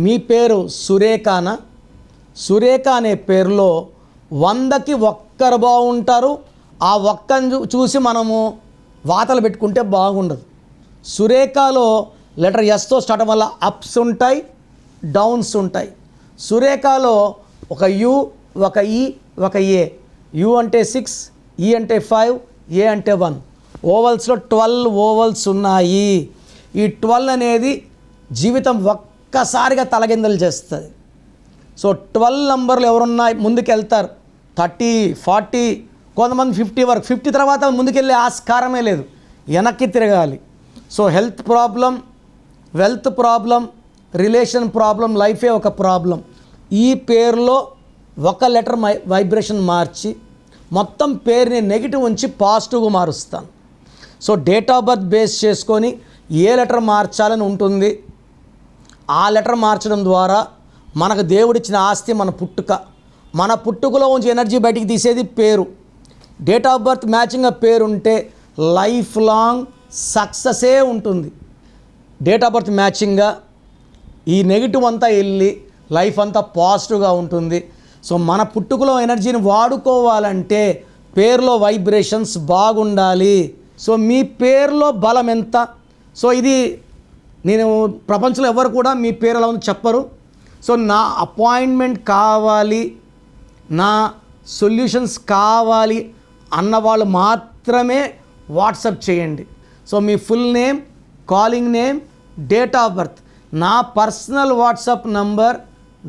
మీ పేరు సురేఖానా? సురేఖ అనే పేరులో 100కి ఒక్కరు బాగుంటారు. ఆ ఒక్కని చూసి మనము వాతలు పెట్టుకుంటే బాగుండదు. సురేఖలో లెటర్ ఎస్తో స్టార్ట్ వల్ల అప్స్ ఉంటాయి, డౌన్స్ ఉంటాయి. సురేఖలో ఒక యు, ఒక ఈ, ఒక ఏ. యు అంటే 6, ఈ అంటే 5, ఏ అంటే 1. ఓవల్స్లో 12 ఓవల్స్ ఉన్నాయి. ఈ 12 అనేది జీవితం ఒక్కసారిగా తలకిందులు చేస్తుంది. సో 12 నంబర్లు ఎవరున్నా ముందుకు వెళ్తారు. 30, 40, కొంతమంది 50 వరకు. 50 తర్వాత ముందుకెళ్ళే ఆస్కారమే లేదు, వెనక్కి తిరగాలి. So health problem, wealth problem, relation problem, లైఫే ఒక ప్రాబ్లం. ఈ పేరులో ఒక లెటర్ వైబ్రేషన్ మార్చి మొత్తం పేరుని నెగిటివ్ ఉంచి పాజిటివ్గా మారుస్తాను. So date of birth base చేసుకొని ఏ లెటర్ మార్చాలని ఉంటుంది. ఆ లెటర్ మార్చడం ద్వారా మనకు దేవుడిచ్చిన ఆస్తి మన పుట్టుక. మన పుట్టుకలో ఉంచి ఎనర్జీ బయటికి తీసేది పేరు. డేట్ ఆఫ్ బర్త్ మ్యాచింగ్గా పేరు ఉంటే లైఫ్ లాంగ్ సక్సెసే ఉంటుంది. డేట్ ఆఫ్ బర్త్ మ్యాచింగ్గా ఈ నెగిటివ్ అంతా వెళ్ళి లైఫ్ అంతా పాజిటివ్గా ఉంటుంది. సో మన పుట్టుకలో ఎనర్జీని వాడుకోవాలంటే పేరులో వైబ్రేషన్స్ బాగుండాలి. సో మీ పేరులో బలం ఎంత? సో ఇది నేను ప్రపంచంలో ఎవరు కూడా మీ పేరు ఎలా ఉందో చెప్పరు. సో నా అపాయింట్మెంట్ కావాలి, నా సొల్యూషన్స్ కావాలి అన్నవాళ్ళు మాత్రమే వాట్సాప్ చేయండి. So me full name, calling name, date of birth. నా పర్సనల్ వాట్సాప్ నంబర్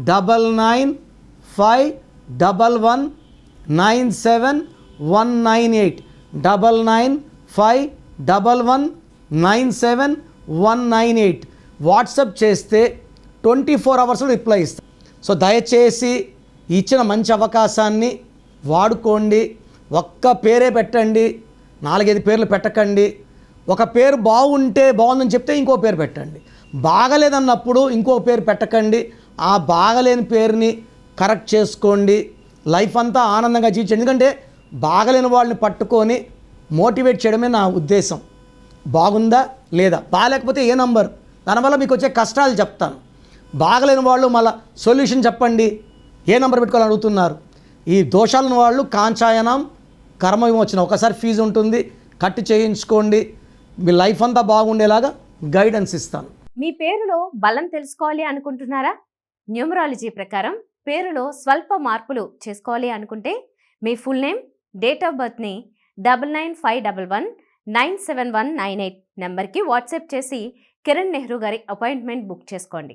9951197198 9951197198. వాట్సాప్ చేస్తే 24 అవర్స్లో రిప్లై ఇస్తాను. సో దయచేసి ఇచ్చిన మంచి అవకాశాన్ని వాడుకోండి. ఒక్క పేరే పెట్టండి, 4-5 పేర్లు పెట్టకండి. ఒక పేరు బాగుంటే బాగుందని చెప్తే ఇంకో పేరు పెట్టండి. బాగలేదన్నప్పుడు ఇంకో పేరు పెట్టకండి. ఆ బాగలేని పేరుని కరెక్ట్ చేసుకోండి. లైఫ్ అంతా ఆనందంగా జీవించండి. ఎందుకంటే బాగలేని వాళ్ళని పట్టుకొని మోటివేట్ చేయడమే నా ఉద్దేశం. బాగుందా లేదా, బాగాలేకపోతే ఏ నంబర్, దానివల్ల మీకు వచ్చే కష్టాలు చెప్తాను. బాగలేని వాళ్ళు మళ్ళీ సొల్యూషన్ చెప్పండి, ఏ నెంబర్ పెట్టుకోవాలని అడుగుతున్నారు. ఈ దోషాలను వాళ్ళు కాంచాయనం కర్మ విమోచన ఒకసారి ఫీజు ఉంటుంది, కట్టి చేయించుకోండి. మీ లైఫ్ అంతా బాగుండేలాగా గైడెన్స్ ఇస్తాను. మీ పేరులో బలం తెలుసుకోవాలి అనుకుంటున్నారా? న్యూమరాలజీ ప్రకారం పేరులో స్వల్ప మార్పులు చేసుకోవాలి అనుకుంటే మీ ఫుల్ నేమ్, డేట్ ఆఫ్ బర్త్ని 9951197198 నెంబర్కి వాట్సాప్ చేసి కిరణ్ నెహ్రూ గారి అపాయింట్మెంట్ బుక్ చేసుకోండి.